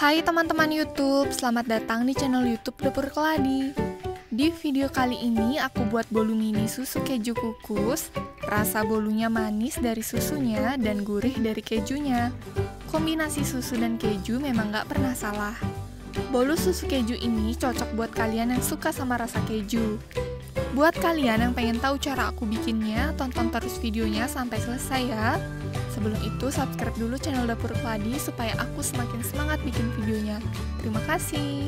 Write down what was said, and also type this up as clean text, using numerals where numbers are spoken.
Hai teman-teman YouTube, selamat datang di channel YouTube Dapur Keladi. Di video kali ini aku buat bolu mini susu keju kukus. Rasa bolunya manis dari susunya dan gurih dari kejunya. Kombinasi susu dan keju memang gak pernah salah. Bolu susu keju ini cocok buat kalian yang suka sama rasa keju. Buat kalian yang pengen tahu cara aku bikinnya, tonton terus videonya sampai selesai ya. Sebelum itu, subscribe dulu channel Dapur Keladi supaya aku semakin semangat bikin videonya. Terima kasih.